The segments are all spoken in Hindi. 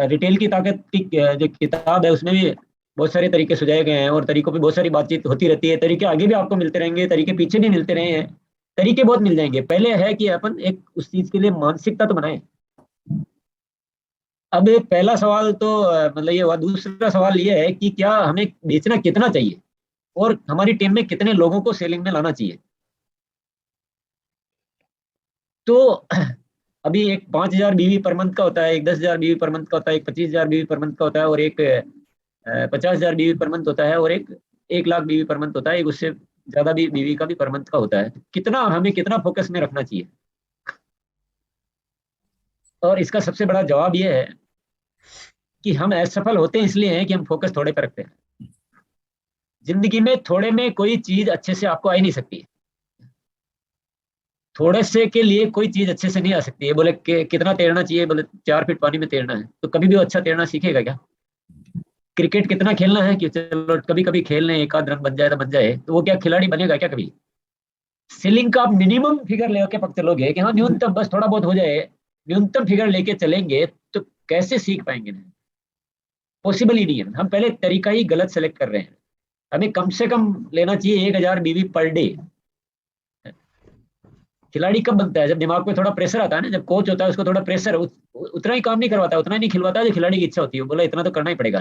रिटेल की ताकत की जो किताब है उसमें भी बहुत सारे तरीके सुझाए गए हैं, और तरीकों पे बहुत सारी बातचीत होती रहती है। तरीके आगे भी आपको मिलते रहेंगे, तरीके पीछे भी मिलते रहे हैं, तरीके बहुत मिल जाएंगे। पहले है कि अपन एक उस चीज के लिए मानसिकता तो बनाए। अब एक पहला सवाल तो मतलब ये हुआ। दूसरा सवाल ये है कि क्या हमें बेचना कितना चाहिए, और हमारी टीम में कितने लोगों को सेलिंग में लाना चाहिए। तो अभी एक 5,000 बीवी पर मंथ का होता है, एक 10,000 बीवी पर मंथ का होता है, एक 25,000 बीवी पर मंथ का होता है, और एक 50,000 बीवी पर मंथ होता है, और एक 1 लाख बीवी पर मंथ होता है, एक उससे ज्यादा भी बीवी का भी पर मंथ का होता है। कितना हमें कितना फोकस में रखना चाहिए। और इसका सबसे बड़ा जवाब यह है कि हम असफल होते हैं इसलिए हैं कि हम फोकस थोड़े पर रखते हैं। जिंदगी में थोड़े में कोई चीज अच्छे से आपको आ ही नहीं सकती। थोड़े से के लिए कोई चीज अच्छे से नहीं आ सकती है। बोले कितना तैरना चाहिए, बोले 4 फीट पानी में तैरना है, तो कभी भी वो अच्छा तैरना सीखेगा क्या। क्रिकेट कितना खेलना है कि चलो कभी कभी खेल लें, एक आध रन बन जाए तो बन जाए, तो वो क्या खिलाड़ी बनेगा क्या कभी। सीलिंग का आप मिनिमम फिगर लेके पक चलोगे कि हाँ न्यूनतम बस थोड़ा बहुत हो जाए, न्यूनतम फिगर लेके चलेंगे, तो कैसे सीख पाएंगे। पॉसिबल ही नहीं है। हम पहले तरीका ही गलत सेलेक्ट कर रहे हैं। हमें कम से कम लेना चाहिए 1,000 बीवी पर डे। खिलाड़ी कब बनता है, जब दिमाग में थोड़ा प्रेशर आता है ना, जब कोच होता है उसको थोड़ा प्रेशर, उतना ही काम नहीं करवाता, उतना ही नहीं खिलवाता जो खिलाड़ी की इच्छा होती है, बोला इतना तो करना ही पड़ेगा।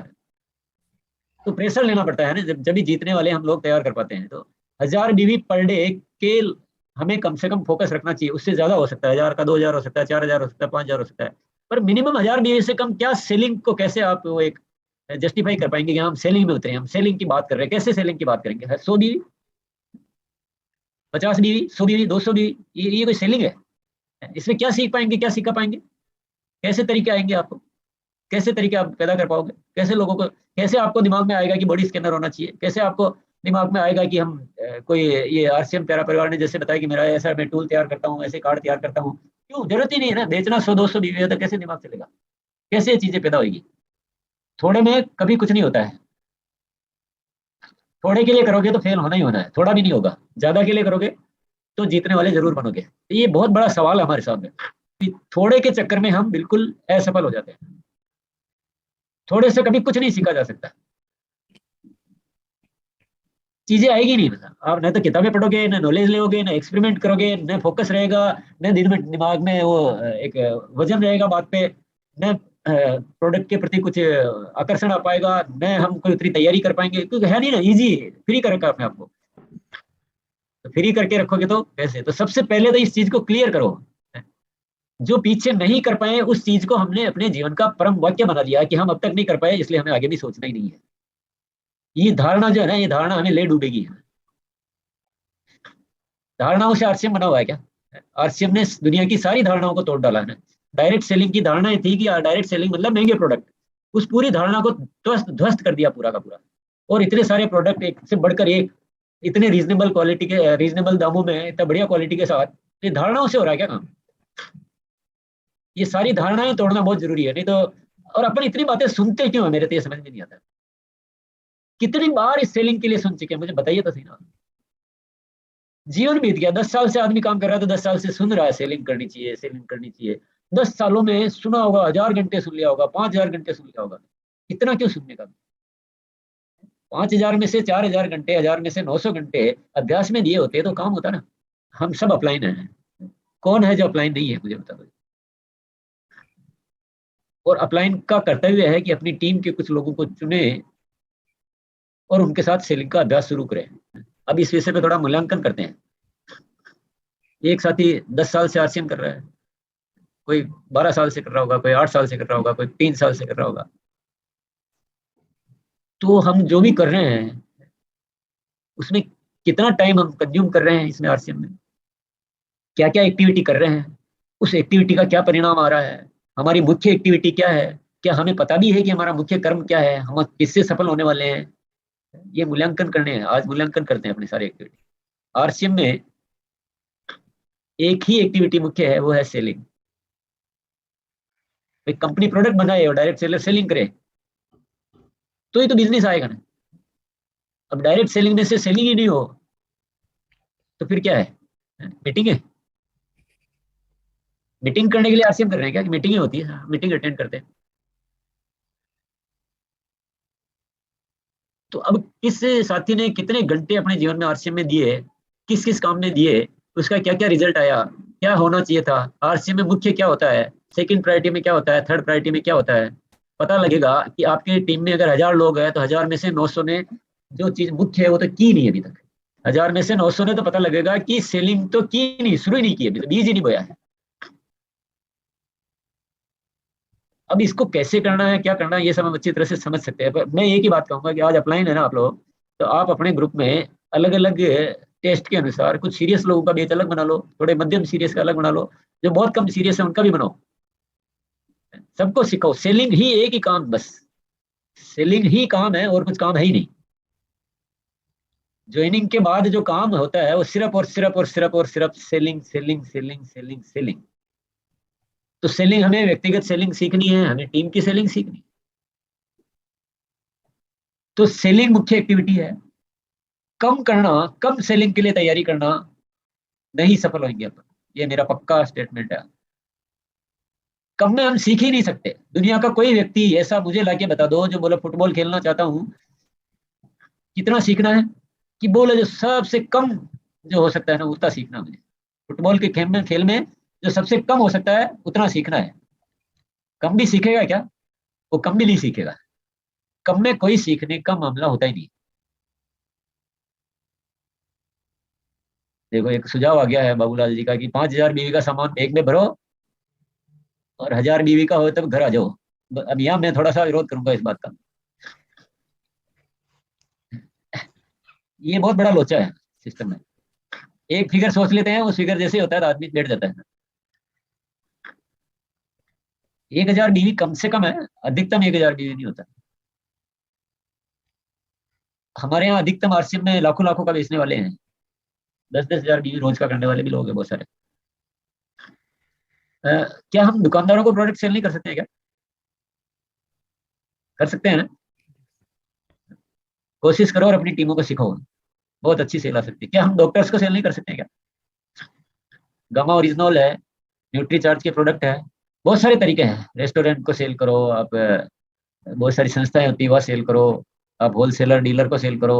तो प्रेशर लेना पड़ता है ना, जब भी जीतने वाले हम लोग तैयार कर पाते हैं। तो 1,000 बीवी पर डे के हमें कम से कम फोकस रखना चाहिए। उससे ज्यादा हो सकता है, 1,000 का 2,000 हो सकता है, 4,000 हो सकता है, 5,000 हो सकता है, पर मिनिमम 1,000 बीवी से कम क्या। सेलिंग को कैसे आप वो एक जस्टिफाई कर पाएंगे कि हम सेलिंग में उतरे, हम सेलिंग की बात कर रहे हैं, कैसे सेलिंग की बात करेंगे। 100 बीवी, 50 बीवी, 100 बीवी, 200 बीवी, ये कोई सेलिंग है। इसमें क्या सीख पाएंगे, क्या सीखा पाएंगे, कैसे तरीके आएंगे आपको, कैसे तरीके आप पैदा कर पाओगे, कैसे लोगों को, कैसे आपको दिमाग में आएगा कि बॉडी स्कैनर होना चाहिए, कैसे आपको दिमाग में आएगा कि हम कोई ये आरसीएम प्यारा परिवार ने जैसे बताया कि मेरा ऐसा मैं टूल तैयार करता हूँ, ऐसे कार्ड तैयार करता हूँ। क्यों, जरूरत ही नहीं है ना। बेचना 100 200 बीवी है तो कैसे दिमाग चलेगा, कैसे ये चीजें पैदा होगी। थोड़े में कभी कुछ नहीं होता है। थोड़े के लिए करोगे तो फेल होना ही होना है, थोड़ा भी नहीं होगा। ज्यादा के लिए करोगे तो जीतने वाले जरूर बनोगे। तो ये बहुत बड़ा सवाल है हमारे सामने कि थोड़े के चक्कर में हम बिल्कुल असफल हो जाते हैं। थोड़े से कभी कुछ नहीं सीखा जा सकता। चीजें आएगी नहीं, मतलब आप न तो किताबें पढ़ोगे, न नॉलेज लोगे, न एक्सपेरिमेंट करोगे, न फोकस रहेगा, न दिन में दिमाग में वो एक वजन रहेगा बात पे, न प्रोडक्ट के प्रति कुछ आकर्षण आ पाएगा, न हम कोई उतनी तैयारी कर पाएंगे, क्योंकि है नहीं ना, इजी फ्री कर रखा अपने आपको। तो फ्री करके रखोगे तो कैसे। तो सबसे पहले तो इस चीज को क्लियर करो। जो पीछे नहीं कर पाए उस चीज को हमने अपने जीवन का परम वाक्य बना दिया कि हम अब तक नहीं कर पाए, इसलिए हमें आगे भी सोचना ही नहीं है। ये धारणा जो है ना, ये धारणा हमें ले डूबेगी। धारणाओं से आरसीएम बना हुआ है क्या। आरसीएम ने दुनिया की सारी धारणाओं को तोड़ डाला है ना। डायरेक्ट सेलिंग की धारणा थी कि डायरेक्ट सेलिंग मतलब महंगे प्रोडक्ट, उस पूरी धारणा को ध्वस्त ध्वस्त कर दिया पूरा का पूरा। और इतने सारे प्रोडक्ट एक से बढ़कर एक, इतने रीजनेबल क्वालिटी के, रीजनेबल दामों में, इतना बढ़िया क्वालिटी के साथ। ये धारणाओं से हो रहा है क्या काम। ये सारी धारणाएं तोड़ना बहुत जरूरी है, नहीं तो। और अपन इतनी बातें सुनते क्यों है, मेरे तो ये समझ में नहीं आता। कितनी बार इस सेलिंग के लिए सुन चुके हैं, मुझे बताइए तो सही ना। जीवन बीत गया, 10 साल से आदमी काम कर रहा है, तो 10 साल से सुन रहा है सेलिंग करनी चाहिए, सेलिंग करनी चाहिए। 10 सालों में सुना होगा, 1,000 घंटे सुन लिया होगा, 5,000 घंटे सुन लिया होगा। इतना क्यों सुनने का। 5,000 में से 4,000 घंटे, 1,000 में से 900 घंटे अभ्यास में दिए होते तो काम होता ना। हम सब अपलाइन है। कौन है जो अपलाइन नहीं है, मुझे बता दो। और अपलाइन का कर्तव्य है कि अपनी टीम के कुछ लोगों को चुने और उनके साथ सेलिंग का अभ्यास शुरू करें। अब इस विषय पे थोड़ा मूल्यांकन करते हैं। एक साथी 10 साल से आरसीएम कर रहा है, कोई 12 साल से कर रहा होगा, कोई 8 साल से कर रहा होगा, कोई 3 साल से कर रहा होगा। तो हम जो भी कर रहे हैं उसमें कितना टाइम हम कंज्यूम कर रहे हैं, इसमें आरसीएम में क्या क्या एक्टिविटी कर रहे हैं, उस एक्टिविटी का क्या परिणाम आ रहा है, हमारी मुख्य एक्टिविटी क्या है, क्या हमें पता भी है कि हमारा मुख्य कर्म क्या है, हम किससे सफल होने वाले हैं। ये मूल्यांकन करने हैं। आज मूल्यांकन करते हैं अपनी सारी एक्टिविटी। आरसीएम में एक ही एक्टिविटी मुख्य है, वो है सेलिंग। एक कंपनी प्रोडक्ट बनाए और डायरेक्ट सेलर सेलिंग करे तो ही तो बिजनेस आएगा ना। अब डायरेक्ट सेलिंग में से सेलिंग ही नहीं हो तो फिर क्या है। मीटिंग है, मीटिंग करने के लिए आरसीएम कर रहे हैं क्या, मीटिंग ही होती है, मीटिंग अटेंड करते हैं। तो अब किस साथी ने कितने घंटे अपने जीवन में आरसीएम में दिए, किस किस काम में दिए, उसका क्या क्या रिजल्ट आया, क्या होना चाहिए था, आरसीएम में मुख्य क्या होता है, सेकंड प्रायोरिटी में क्या होता है, थर्ड प्रायोरिटी में क्या होता है, पता लगेगा कि आपकी टीम में अगर 1000 लोग हैं तो 1000 में से 900 ने जो चीज मुख्य है वो तो की नहीं अभी तक। 1000 में से 900 ने तो पता लगेगा कि सेलिंग तो की नहीं, शुरू ही नहीं की, अभी तो बीज ही नहीं बोया है। अब इसको कैसे करना है, क्या करना है, ये सब हम अच्छी तरह से समझ सकते हैं। पर मैं एक ही बात कहूंगा कि आज अपलाइन है ना आप लोग, तो आप अपने ग्रुप में अलग अलग टेस्ट के अनुसार कुछ सीरियस लोगों का बैच अलग बना लो, थोड़े मध्यम सीरियस का अलग बना लो, जो बहुत कम सीरियस है उनका भी बनाओ। सबको सिखाओ, सेलिंग ही एक ही काम, बस सेलिंग ही काम है और कुछ काम है ही नहीं। ज्वाइनिंग के बाद जो काम होता है वो सिर्फ और सिर्फ और सिर्फ और सिर्फ selling selling selling selling selling. तो सेलिंग, हमें व्यक्तिगत सेलिंग सीखनी है, हमें टीम की सेलिंग सीखनी है। तो सेलिंग मुख्य एक्टिविटी है। कम करना, कम सेलिंग के लिए तैयारी करना, नहीं सफल होंगे अपन, ये मेरा पक्का स्टेटमेंट है। कम में हम सीख ही नहीं सकते। दुनिया का कोई व्यक्ति ऐसा मुझे लाके बता दो जो बोले फुटबॉल खेलना चाहता हूँ, कितना सीखना है, कि बोले जो सबसे कम जो हो सकता है ना उतना सीखना मुझे। फुटबॉल के खेल में जो सबसे कम हो सकता है उतना सीखना है। कम भी सीखेगा क्या? वो कम भी नहीं सीखेगा। कम में कोई सीखने का मामला होता ही नहीं। देखो एक सुझाव आ गया है बाबूलाल जी का कि 5000 बीवी का सामान बैग में भरो और 1000 बीवी का हो तब घर आ जाओ। अब यहाँ मैं थोड़ा सा विरोध करूंगा इस बात का। ये बहुत बड़ा लोचा है सिस्टम में। एक फिगर सोच लेते हैं, उस फिगर जैसे होता है तो आदमी बैठ जाता है। 1000 बीवी कम से कम है, अधिकतम 1000 बीवी नहीं होता। हमारे यहाँ अधिकतम आरसीएम में लाखों लाखों का बेचने वाले हैं। 10-10 हजार बीवी रोज का करने वाले भी लोग हैं बहुत सारे। अ, क्या हम दुकानदारों को प्रोडक्ट सेल नहीं कर सकते हैं क्या? कर सकते हैं ना? कोशिश करो और अपनी टीमों को सिखाओ, बहुत अच्छी सेल आ सकती है। क्या हम डॉक्टर्स को सेल नहीं कर सकते हैं क्या? गामा ओरिजिनल है, न्यूट्री चार्ज के प्रोडक्ट है, बहुत सारे तरीके हैं। रेस्टोरेंट को सेल करो आप, बहुत सारी संस्थाएं होती है वह सेल करो, आप होलसेलर डीलर को सेल करो।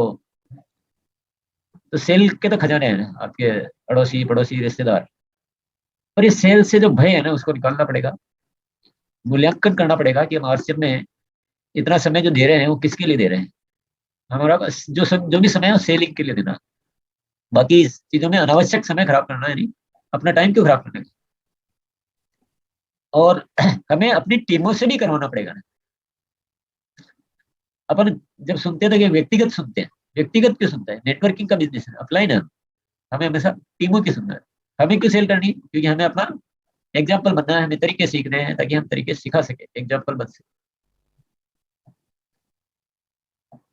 तो सेल के तो खजाने हैं ना आपके, अड़ोसी पड़ोसी रिश्तेदार। पर ये सेल से जो भय है ना उसको निकालना पड़ेगा। मूल्यांकन करना पड़ेगा कि हम आरसीएम में इतना समय जो दे रहे हैं वो किसके लिए दे रहे हैं। हमारा जो भी समय है वो सेलिंग के लिए देना। बाकी इस चीजों में अनावश्यक समय खराब करना है नहीं, अपना टाइम क्यों खराब करना है। और हमें अपनी टीमों से भी करवाना पड़ेगा ना। अपन जब सुनते थे कि व्यक्तिगत सुनते हैं, व्यक्तिगत क्यों सुनते हैं? नेटवर्किंग का बिजनेस है, अपलाइन है। हमें हमेशा टीमों की सुनना है। हमें क्यों सेल करनी है? क्योंकि हमें अपना एग्जाम्पल बनना है, हमें तरीके सीखने हैं ताकि हम तरीके सिखा सके, एग्जाम्पल बन सके।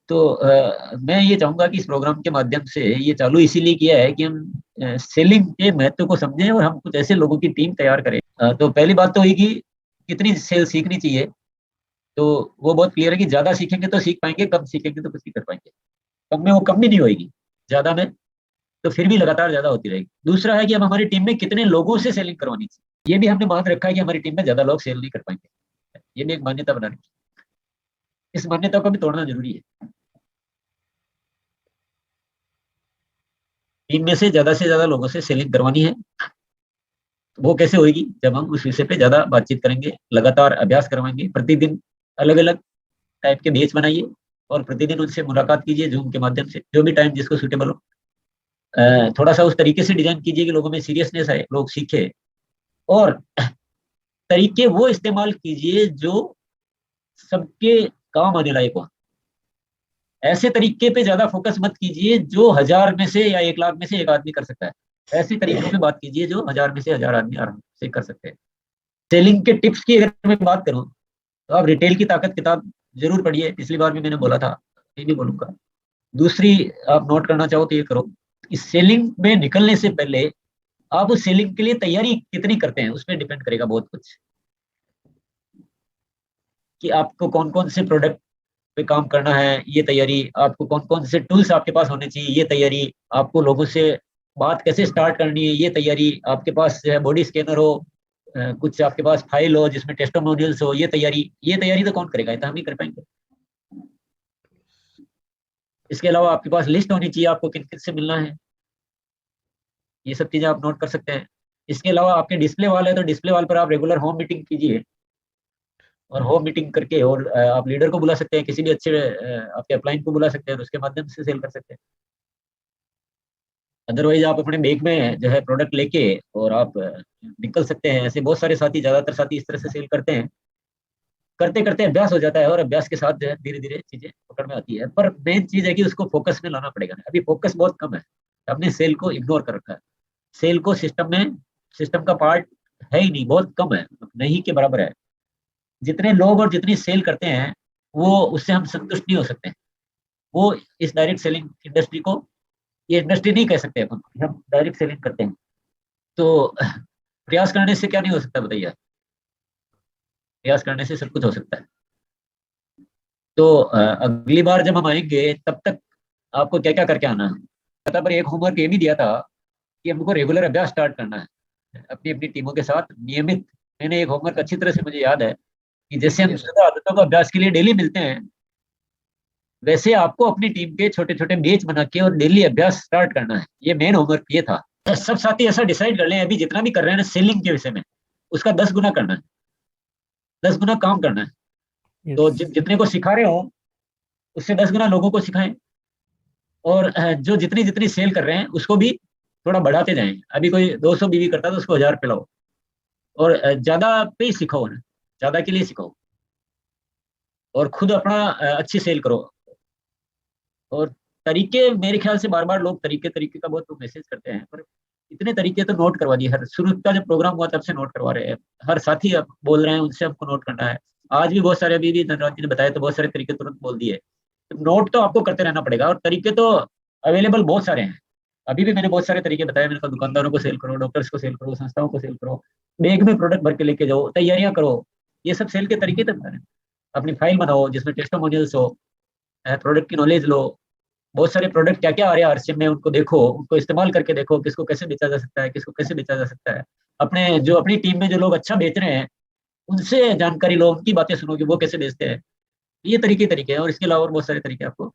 तो मैं ये चाहूंगा कि इस प्रोग्राम के माध्यम से, ये चालू इसीलिए किया है कि हम सेलिंग के महत्व को समझें और हम कुछ ऐसे लोगों की टीम तैयार करें। तो पहली बात तो हुई कि कितनी सेल सीखनी चाहिए। तो वो बहुत क्लियर है कि ज्यादा सीखेंगे तो सीख पाएंगे, कम सीखेंगे तो कुछ नहीं कर पाएंगे। कम में वो कम भी नहीं होगी, ज्यादा में तो फिर भी लगातार ज्यादा होती रहेगी। दूसरा है कि अब हमारी टीम में कितने लोगों से सेलिंग करवानी चाहिए। ये भी हमने मान रखा है कि हमारी टीम में ज्यादा लोग सेल नहीं कर पाएंगे। ये भी एक मान्यता बना रखी है। इस मान्यता को भी तोड़ना जरूरी है। टीम में से ज्यादा लोगों से सेलिंग करवानी है। तो वो कैसे होगी? जब हम उस विषय पे ज्यादा बातचीत करेंगे, लगातार अभ्यास करवाएंगे, प्रतिदिन अलग अलग टाइप के बेच बनाइए और प्रतिदिन उनसे मुलाकात कीजिए जूम के माध्यम से, जो भी टाइम जिसको सूटेबल हो। थोड़ा सा उस तरीके से डिजाइन कीजिए कि लोगों में सीरियसनेस आए, लोग सीखे। और तरीके वो इस्तेमाल कीजिए जो सबके काम आने लायक हो। ऐसे तरीके पे ज्यादा फोकस मत कीजिए जो 1000 में से या 1 लाख में से एक आदमी कर सकता है। ऐसे तरीकों पे बात कीजिए जो 1000 में से 1000 आदमी आराम से कर सकते हैं। सेलिंग के टिप्स की अगर मैं बात करूं तो आप रिटेल की ताकत किताब जरूर पढ़िए, पिछली बार भी मैंने बोला था, ये भी बोलूंगा। दूसरी, आप नोट करना चाहो तो ये करो, इस सेलिंग में निकलने से पहले आप उस सेलिंग के लिए तैयारी कितनी करते हैं उस पर डिपेंड करेगा बहुत कुछ। कि आपको कौन कौन से प्रोडक्ट पे काम करना है, ये तैयारी। आपको कौन कौन से टूल्स आपके पास होने चाहिए, ये तैयारी। आपको लोगों से बात कैसे स्टार्ट करनी है, ये तैयारी। आपके पास जो है बॉडी स्कैनर हो, कुछ आपके पास फाइल हो जिसमें टेस्टिमोनियल्स हो, ये तैयारी। ये तैयारी तो कौन करेगा? ये तो हम ही कर पाएंगे। इसके अलावा आपके पास लिस्ट होनी चाहिए, आपको किन किन से मिलना है, ये सब चीजें आप नोट कर सकते हैं। इसके अलावा आपके डिस्प्ले वाल है तो डिस्प्ले वाल पर आप रेगुलर होम मीटिंग कीजिए, और होम मीटिंग करके, और आप लीडर को बुला सकते हैं, किसी भी अच्छे आपके अपलाइन को बुला सकते हैं, तो उसके माध्यम से सेल कर सकते हैं। अदरवाइज आप अपने बैग में जो है प्रोडक्ट लेके और आप निकल सकते हैं। ऐसे बहुत सारे साथी, ज्यादातर साथी इस तरह से सेल करते हैं। करते करते अभ्यास हो जाता है, और अभ्यास के साथ जो है धीरे धीरे चीजें पकड़ में आती है। पर मेन चीज है कि उसको फोकस में लाना पड़ेगा। अभी फोकस बहुत कम है, हमने सेल को इग्नोर कर रखा है। सेल को सिस्टम का पार्ट है ही नहीं, बहुत कम है, नहीं के बराबर है। जितने लोग और जितनी सेल करते हैं वो, उससे हम संतुष्ट नहीं हो सकते। वो इस डायरेक्ट सेलिंग इंडस्ट्री को, ये इंडस्ट्री नहीं कह सकते अपन, हम डायरेक्ट सेलिंग करते हैं। तो प्रयास करने से क्या नहीं हो सकता बताइए? प्रयास करने से सब कुछ हो सकता है। तो अगली बार जब हम आएंगे तब तक आपको क्या क्या करके आना है, पता पर एक होमवर्क ये भी दिया था कि हमको रेगुलर अभ्यास स्टार्ट करना है अपनी अपनी टीमों के साथ, नियमित। मैंने एक होमवर्क अच्छी तरह से मुझे याद है कि जैसे हम शुद्ध आदतों का अभ्यास के लिए डेली मिलते हैं, वैसे आपको अपनी टीम के छोटे छोटे बैच बना के और डेली अभ्यास स्टार्ट करना है। ये मेन होमवर्क ये था। सब साथी ऐसा डिसाइड कर लें, अभी जितना भी कर रहे हैं ना सेलिंग के विषय में, उसका 10 गुना करना है, 10 गुना काम करना है। तो जितने को सिखा रहे हो उससे 10 गुना लोगों को सिखाएं, और जो जितनी जितनी सेल कर रहे हैं उसको भी थोड़ा बढ़ाते जाएं। अभी कोई 200 बीवी करता है तो उसको 1000 पिलाओ, और ज्यादा पे ही सिखाओ ना, ज्यादा के लिए सिखाओ, और खुद अपना अच्छी सेल करो। और तरीके, मेरे ख्याल से बार बार लोग तरीके तरीके का बहुत लोग मैसेज करते हैं, पर इतने तरीके तो नोट करवा दिए। हर शुरू का जब प्रोग्राम हुआ तब से नोट करवा रहे हैं, हर साथी अब बोल रहे हैं उनसे हमको नोट करना है। आज भी बहुत सारे, अभी भी धनराज जी ने बताया तो बहुत सारे तरीके तुरंत बोल दिए। तो नोट तो आपको करते रहना पड़ेगा, और तरीके तो अवेलेबल बहुत सारे हैं। अभी भी मैंने बहुत सारे तरीके बताए। मैंने कहा दुकानदारों को सेल करो, डॉक्टर्स को सेल करो, संस्थाओं को सेल करो, बैग में प्रोडक्ट भर के लेके जाओ, तैयारियां करो, ये सब सेल के तरीके तो बता रहे हैं। अपनी फाइल बनाओ जिसमें टेस्टिमोनियल्स हो, प्रोडक्ट की नॉलेज लो, बहुत सारे प्रोडक्ट क्या क्या आ रहे हैं आरसीएम में, उनको देखो, उनको इस्तेमाल करके देखो, किसको कैसे बेचा जा सकता है, किसको कैसे बेचा जा सकता है। अपनी टीम में जो लोग अच्छा बेच रहे हैं उनसे जानकारी लो, उनकी बातें सुनो कि वो कैसे बेचते हैं। ये तरीके तरीके हैं, और इसके अलावा और बहुत सारे तरीके आपको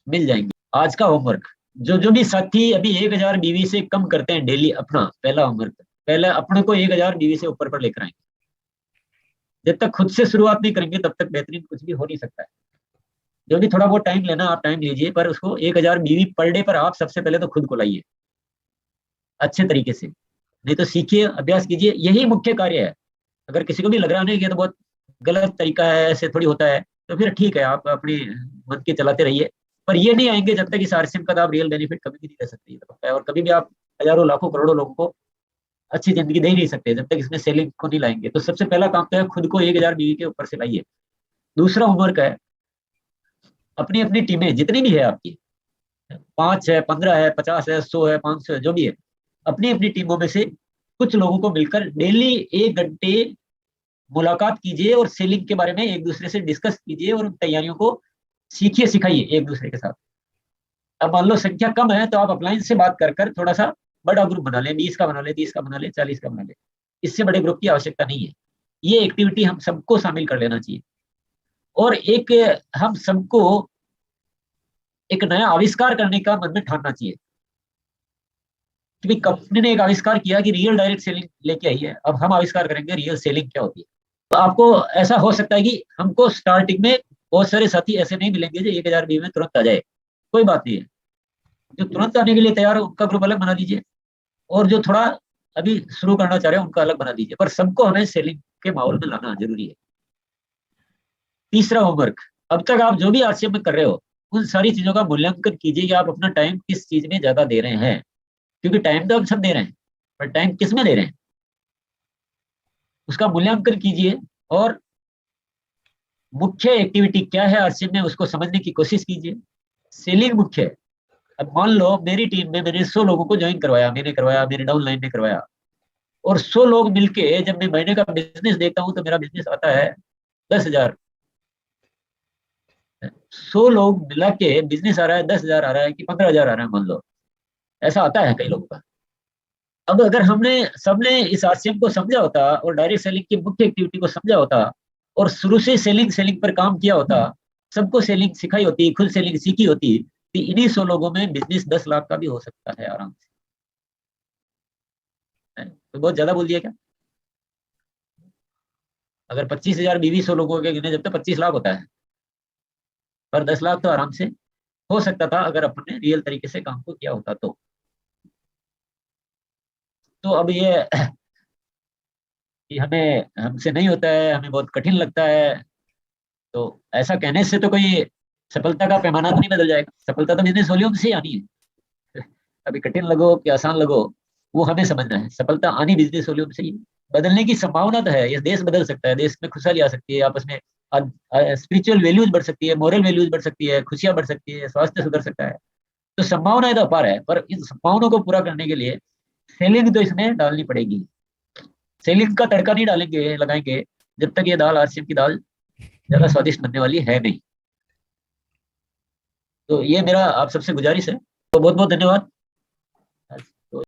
मिल जाएंगे। आज का होमवर्क, जो जो भी साथी अभी 1000 बीवी से कम करते हैं डेली, अपना पहला होमवर्क, पहले अपने को 1000 बीवी से ऊपर पर लेकर आएंगे। जब तक खुद से शुरुआत नहीं करेंगे तब तक बेहतरीन कुछ भी हो नहीं सकता है। जो भी थोड़ा बहुत टाइम लेना, आप टाइम लीजिए, पर उसको 1000 बीवी पर डे पर आप सबसे पहले तो खुद को लाइए अच्छे तरीके से। नहीं तो सीखिए, अभ्यास कीजिए, यही मुख्य कार्य है। अगर किसी को भी लग रहा नहीं कि ये तो बहुत गलत तरीका है, ऐसे थोड़ी होता है, तो फिर ठीक है, आप अपनी मन के चलाते रहिए। पर ये नहीं आएंगे जब तक इस आरसीएम का आप रियल बेनिफिट कभी भी नहीं ले सकते, ये तो पक्का है। और कभी भी आप हजारों लाखों करोड़ों लोगों को अच्छी जिंदगी दे ही नहीं सकते जब तक इसमें सेलिंग को नहीं लाएंगे। तो सबसे पहला काम तो है खुद को 1000 बीवी के ऊपर से लाइए। दूसरा होमवर्क है, अपनी अपनी टीमें जितनी भी है आपकी, 5 है, 15 है, 50 है, 100 है, 500 है, जो भी है, अपनी अपनी टीमों में से कुछ लोगों को मिलकर डेली 1 घंटे मुलाकात कीजिए, और सेलिंग के बारे में एक दूसरे से डिस्कस कीजिए, और उन तैयारियों को सीखिए, सिखाइए एक दूसरे के साथ। अब मान लो संख्या कम है तो आप अपलाइन से बात कर कर थोड़ा सा बड़ा ग्रुप बना ले, 20 का बना ले, 30 का बना ले, 40 का बना ले। इससे बड़े ग्रुप की आवश्यकता नहीं है। ये एक्टिविटी हम सबको शामिल कर लेना चाहिए। और एक, हम सबको एक नया आविष्कार करने का मन में ठानना चाहिए। क्योंकि कंपनी ने एक आविष्कार किया कि रियल डायरेक्ट सेलिंग लेके आई है, अब हम आविष्कार करेंगे रियल सेलिंग क्या होती है। तो आपको ऐसा हो सकता है कि हमको स्टार्टिंग में बहुत सारे साथी ऐसे नहीं मिलेंगे जो 1000 बीवी में तुरंत आ जाए, कोई बात नहीं है। जो तुरंत आने के लिए तैयार हो उनका ग्रुप अलग बना दीजिए, और जो थोड़ा अभी शुरू करना चाह रहे हैं उनका अलग बना दीजिए, पर सबको हमें सेलिंग के माहौल में लाना जरूरी है। तीसरा होमवर्क, अब तक आप जो भी आरसीएम में कर रहे हो उन सारी चीजों का मूल्यांकन कीजिए कि आप अपना टाइम किस चीज में ज्यादा दे रहे हैं। क्योंकि टाइम तो हम सब दे रहे हैं, पर टाइम किस में दे रहे हैं उसका मूल्यांकन कीजिए, और मुख्य एक्टिविटी क्या है आरसीएम में उसको समझने की कोशिश कीजिए। सेलिंग मुख्य है। अब मान लो मेरी टीम में मैंने 100 लोगों को ज्वाइन करवाया, मैंने करवाया, मेरे डाउनलाइन ने करवाया, और 100 लोग मिलके जब मैं महीने का बिजनेस देखता हूँ तो मेरा बिजनेस आता है 10,000। 100 लोग मिला के बिजनेस आ रहा है 10,000 आ रहा है कि 15,000 आ रहा है, मान लो ऐसा आता है कई लोगों का। अब अगर हमने सबने इस आरसीएम को समझा होता और डायरेक्ट सेलिंग की मुख्य एक्टिविटी को समझा होता, और शुरू से सेलिंग सेलिंग पर काम किया होता, सबको सेलिंग सिखाई होती, खुद सेलिंग सीखी होती, कि इन्हीं 100 लोगों में बिजनेस 10 लाख का भी हो सकता है आराम से। तो बहुत ज्यादा बोल दिया क्या? अगर 25,000 बीवी 100 लोगों के गिने जब तक 25 लाख होता है, पर 10 लाख तो आराम से हो सकता था अगर अपन ने रियल तरीके से काम को किया होता तो अब ये कि हमें हमसे नहीं होता है, हमें बहुत कठिन लगता है, तो ऐसा कहने से तो कोई सफलता का पैमाना तो नहीं बदल जाएगा। सफलता तो बिजनेस वॉल्यूम से ही आनी है। अभी कठिन लगो कि आसान लगो, वो हमें समझना है। सफलता आनी बिजनेस वॉल्यूम से ही। बदलने की संभावना तो है, ये देश बदल सकता है, देश में खुशहाली आ सकती है, आपस में स्पिरिचुअल वैल्यूज बढ़ सकती है, मॉरल वैल्यूज बढ़ सकती है, खुशियां बढ़ सकती है, स्वास्थ्य सुधर सकता है। तो संभावनाएं तो अपार है, पर इन संभावनाओं को पूरा करने के लिए सेलिंग तो इसमें डालनी पड़ेगी। सेलिंग का तड़का नहीं डालेंगे लगाएंगे जब तक ये दाल आरसीएम की दाल ज्यादा स्वादिष्ट बनने वाली है नहीं। तो ये मेरा आप सबसे गुजारिश है। तो बहुत बहुत धन्यवाद।